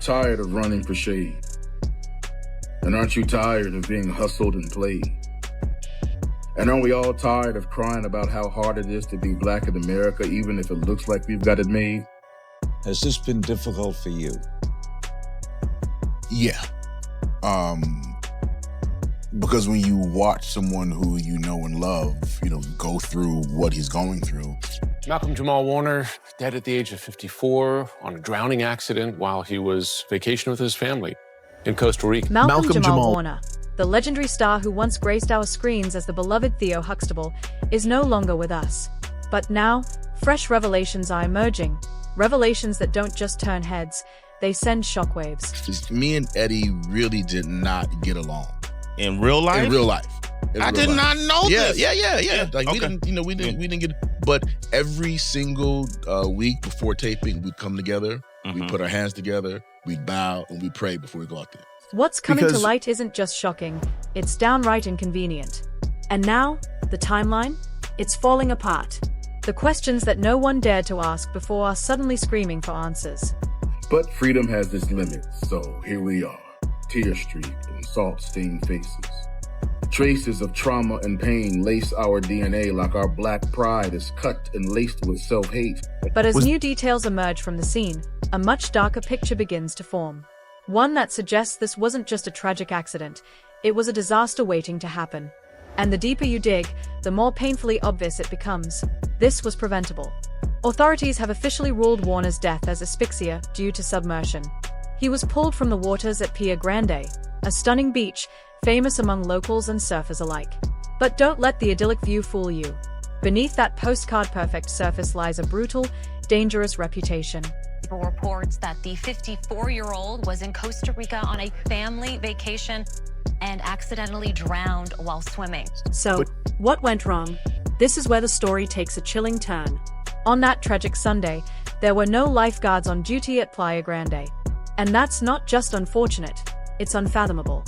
tired of running for shade? And aren't you tired of being hustled and played? And aren't we all tired of crying about how hard it is to be black in America, even if it looks like we've got it made? Has this been difficult for you? Yeah. Because when you watch someone who you know and love, go through what he's going through. Malcolm Jamal Warner, dead at the age of 54 on a drowning accident while he was vacationing with his family in Costa Rica. Malcolm Jamal Warner, the legendary star who once graced our screens as the beloved Theo Huxtable, is no longer with us. But now, fresh revelations are emerging. Revelations that don't just turn heads, they send shockwaves. Me and Eddie really did not get along. In real life? In real life. I did not know this. Yeah. Like okay. we didn't get. But every single week before taping, we'd come together, we'd put our hands together, we'd bow, and we'd pray before we go out there. What's coming to light isn't just shocking, it's downright inconvenient. And now, the timeline? It's falling apart. The questions that no one dared to ask before are suddenly screaming for answers. But freedom has its limits, so here we are, tear-streaked and salt-stained faces. Traces of trauma and pain lace our DNA like our black pride is cut and laced with self-hate. But as new details emerge from the scene, a much darker picture begins to form. One that suggests this wasn't just a tragic accident, it was a disaster waiting to happen. And the deeper you dig, the more painfully obvious it becomes. This was preventable. Authorities have officially ruled Warner's death as asphyxia due to submersion. He was pulled from the waters at Pier Grande, a stunning beach famous among locals and surfers alike. But don't let the idyllic view fool you. Beneath that postcard-perfect surface lies a brutal, dangerous reputation. Reports that the 54-year-old was in Costa Rica on a family vacation and accidentally drowned while swimming. So, what went wrong? This is where the story takes a chilling turn. On that tragic Sunday, there were no lifeguards on duty at Playa Grande. And that's not just unfortunate, it's unfathomable.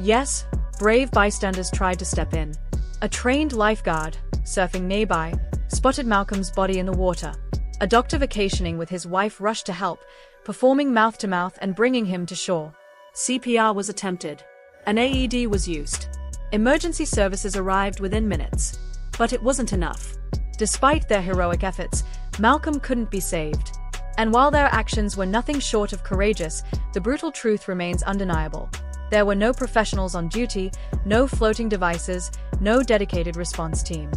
Yes, brave bystanders tried to step in. A trained lifeguard, surfing nearby, spotted Malcolm's body in the water. A doctor vacationing with his wife rushed to help, performing mouth-to-mouth and bringing him to shore. CPR was attempted. An AED was used. Emergency services arrived within minutes. But it wasn't enough. Despite their heroic efforts, Malcolm couldn't be saved. And while their actions were nothing short of courageous, the brutal truth remains undeniable. There were no professionals on duty, no floating devices, no dedicated response team.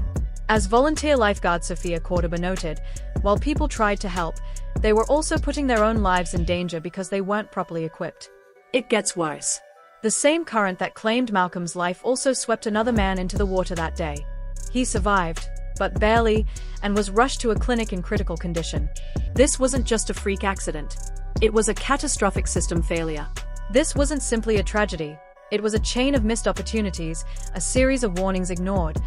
As volunteer lifeguard Sophia Cordoba noted, while people tried to help, they were also putting their own lives in danger because they weren't properly equipped. It gets worse. The same current that claimed Malcolm's life also swept another man into the water that day. He survived, but barely, and was rushed to a clinic in critical condition. This wasn't just a freak accident. It was a catastrophic system failure. This wasn't simply a tragedy. It was a chain of missed opportunities, a series of warnings ignored,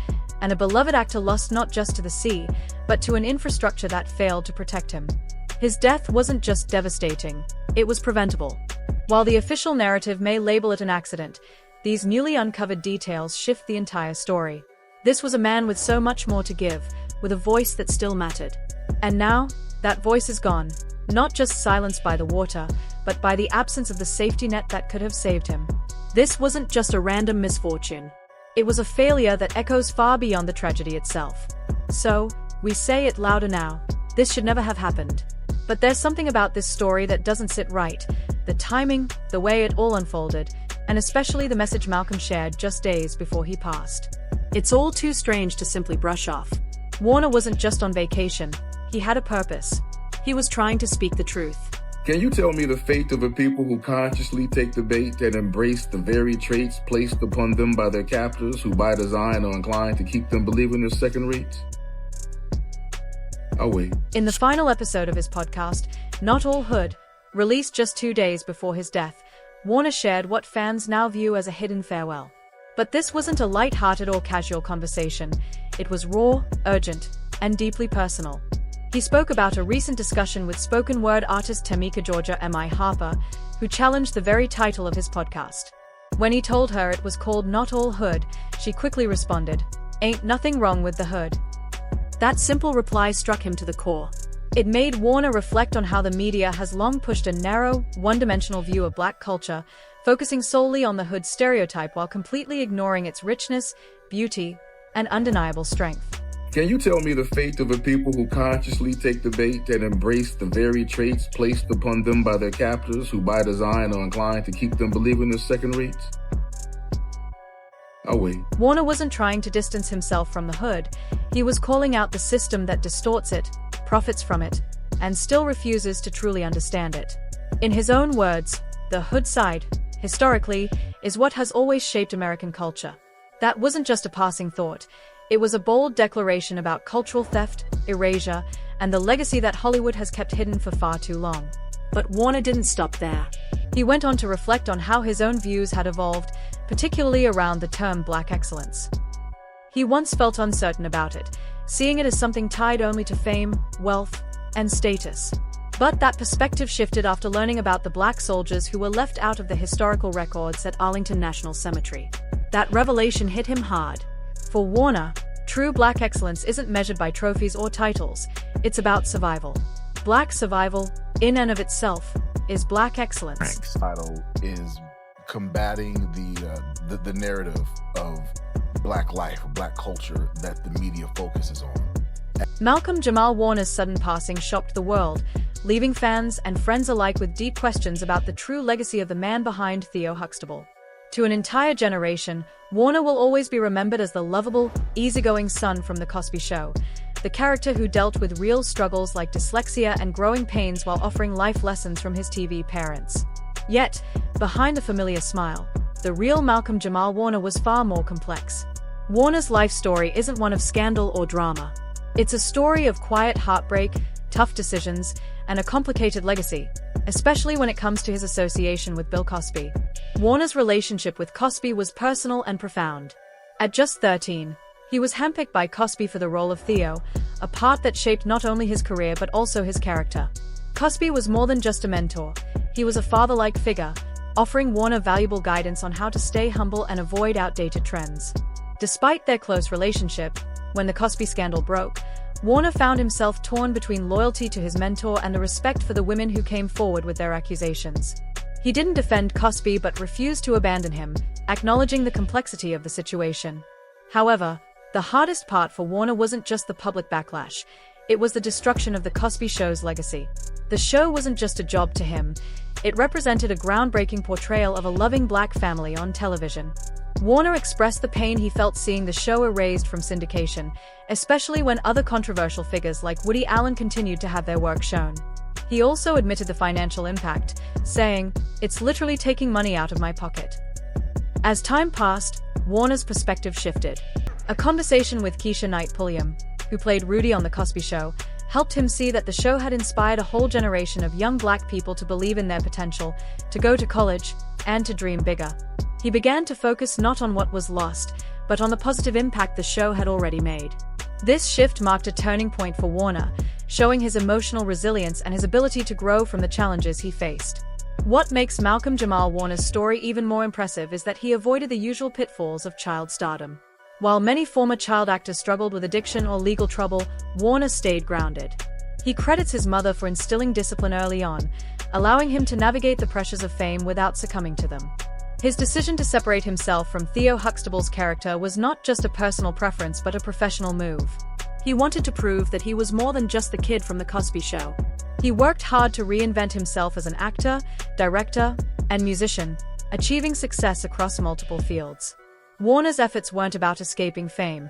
and a beloved actor lost not just to the sea, but to an infrastructure that failed to protect him. His death wasn't just devastating, it was preventable. While the official narrative may label it an accident, these newly uncovered details shift the entire story. This was a man with so much more to give, with a voice that still mattered. And now, that voice is gone, not just silenced by the water, but by the absence of the safety net that could have saved him. This wasn't just a random misfortune. It was a failure that echoes far beyond the tragedy itself. So, we say it louder now. This should never have happened. But there's something about this story that doesn't sit right. The timing, the way it all unfolded, and especially the message Malcolm shared just days before he passed. It's all too strange to simply brush off. Warner wasn't just on vacation. He had a purpose. He was trying to speak the truth. Can you tell me the fate of a people who consciously take the bait and embrace the very traits placed upon them by their captors who by design are inclined to keep them believing they're second rate? I'll wait. In the final episode of his podcast, Not All Hood, released just 2 days before his death, Warner shared what fans now view as a hidden farewell. But this wasn't a light-hearted or casual conversation. It was raw, urgent, and deeply personal. He spoke about a recent discussion with spoken word artist Tamika Georgia M.I. Harper, who challenged the very title of his podcast. When he told her it was called Not All Hood, she quickly responded, "Ain't nothing wrong with the hood." That simple reply struck him to the core. It made Warner reflect on how the media has long pushed a narrow, one-dimensional view of black culture, focusing solely on the hood stereotype while completely ignoring its richness, beauty, and undeniable strength. Can you tell me the fate of the people who consciously take the bait and embrace the very traits placed upon them by their captors who by design are inclined to keep them believing they're second rates? I'll wait. Warner wasn't trying to distance himself from the hood. He was calling out the system that distorts it, profits from it, and still refuses to truly understand it. In his own words, the hood side, historically, is what has always shaped American culture. That wasn't just a passing thought. It was a bold declaration about cultural theft, erasure, and the legacy that Hollywood has kept hidden for far too long. But Warner didn't stop there. He went on to reflect on how his own views had evolved, particularly around the term black excellence. He once felt uncertain about it, seeing it as something tied only to fame, wealth, and status. But that perspective shifted after learning about the black soldiers who were left out of the historical records at Arlington National Cemetery. That revelation hit him hard. For Warner, true black excellence isn't measured by trophies or titles, it's about survival. Black survival, in and of itself, is black excellence. Title is combating the narrative of black life, black culture that the media focuses on. Malcolm Jamal Warner's sudden passing shocked the world, leaving fans and friends alike with deep questions about the true legacy of the man behind Theo Huxtable. To an entire generation, Warner will always be remembered as the lovable, easygoing son from The Cosby Show, the character who dealt with real struggles like dyslexia and growing pains while offering life lessons from his TV parents. Yet, behind the familiar smile, the real Malcolm Jamal Warner was far more complex. Warner's life story isn't one of scandal or drama. It's a story of quiet heartbreak, tough decisions, and a complicated legacy, especially when it comes to his association with Bill Cosby. Warner's relationship with Cosby was personal and profound. At just 13, he was handpicked by Cosby for the role of Theo, a part that shaped not only his career but also his character. Cosby was more than just a mentor. He was a father-like figure, offering Warner valuable guidance on how to stay humble and avoid outdated trends. Despite their close relationship, when the Cosby scandal broke, Warner found himself torn between loyalty to his mentor and the respect for the women who came forward with their accusations. He didn't defend Cosby but refused to abandon him, acknowledging the complexity of the situation. However, the hardest part for Warner wasn't just the public backlash, it was the destruction of The Cosby Show's legacy. The show wasn't just a job to him, it represented a groundbreaking portrayal of a loving black family on television. Warner expressed the pain he felt seeing the show erased from syndication, especially when other controversial figures like Woody Allen continued to have their work shown. He also admitted the financial impact, saying, "It's literally taking money out of my pocket." As time passed, Warner's perspective shifted. A conversation with Keisha Knight Pulliam, who played Rudy on The Cosby Show, helped him see that the show had inspired a whole generation of young black people to believe in their potential, to go to college, and to dream bigger. He began to focus not on what was lost, but on the positive impact the show had already made. This shift marked a turning point for Warner, showing his emotional resilience and his ability to grow from the challenges he faced. What makes Malcolm Jamal Warner's story even more impressive is that he avoided the usual pitfalls of child stardom. While many former child actors struggled with addiction or legal trouble, Warner stayed grounded. He credits his mother for instilling discipline early on, allowing him to navigate the pressures of fame without succumbing to them. His decision to separate himself from Theo Huxtable's character was not just a personal preference but a professional move. He wanted to prove that he was more than just the kid from The Cosby Show. He worked hard to reinvent himself as an actor, director, and musician, achieving success across multiple fields. Warner's efforts weren't about escaping fame.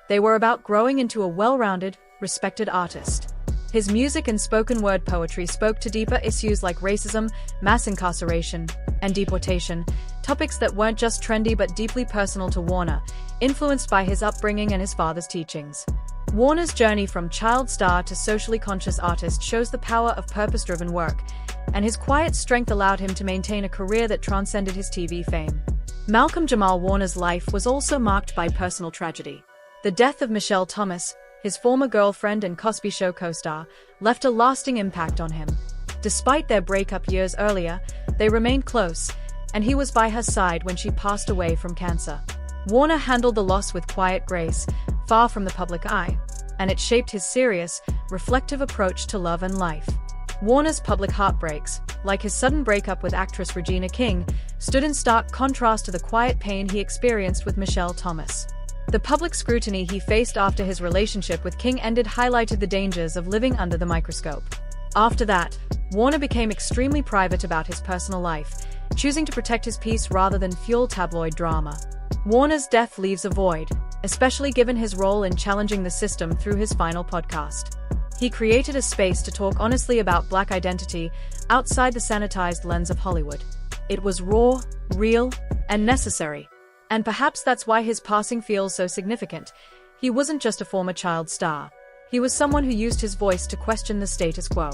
They were about growing into a well-rounded, respected artist. His music and spoken word poetry spoke to deeper issues like racism, mass incarceration, and deportation, topics that weren't just trendy but deeply personal to Warner, influenced by his upbringing and his father's teachings. Warner's journey from child star to socially conscious artist shows the power of purpose-driven work, and his quiet strength allowed him to maintain a career that transcended his TV fame. Malcolm Jamal Warner's life was also marked by personal tragedy. The death of Michelle Thomas, his former girlfriend and Cosby Show co-star, left a lasting impact on him. Despite their breakup years earlier, they remained close, and he was by her side when she passed away from cancer. Warner handled the loss with quiet grace, far from the public eye. and it shaped his serious, reflective approach to love and life. Warner's public heartbreaks, like his sudden breakup with actress Regina King, stood in stark contrast to the quiet pain he experienced with Michelle Thomas. The public scrutiny he faced after his relationship with King ended highlighted the dangers of living under the microscope. After that, Warner became extremely private about his personal life, choosing to protect his peace rather than fuel tabloid drama. Warner's death leaves a void, especially given his role in challenging the system through his final podcast. He created a space to talk honestly about Black identity outside the sanitized lens of Hollywood. It was raw, real, and necessary. And perhaps that's why his passing feels so significant. He wasn't just a former child star. He was someone who used his voice to question the status quo.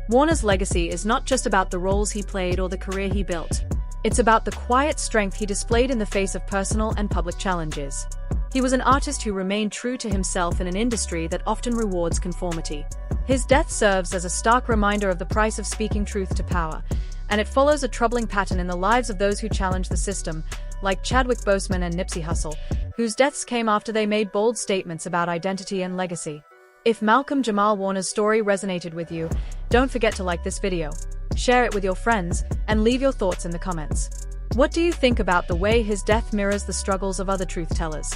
Warner's legacy is not just about the roles he played or the career he built. It's about the quiet strength he displayed in the face of personal and public challenges. He was an artist who remained true to himself in an industry that often rewards conformity. His death serves as a stark reminder of the price of speaking truth to power, and it follows a troubling pattern in the lives of those who challenge the system, like Chadwick Boseman and Nipsey Hussle, whose deaths came after they made bold statements about identity and legacy. If Malcolm Jamal Warner's story resonated with you, don't forget to like this video, share it with your friends, and leave your thoughts in the comments. What do you think about the way his death mirrors the struggles of other truth-tellers?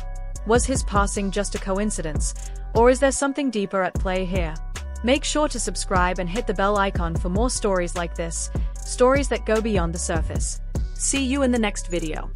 Was his passing just a coincidence, or is there something deeper at play here? Make sure to subscribe and hit the bell icon for more stories like this, stories that go beyond the surface. See you in the next video.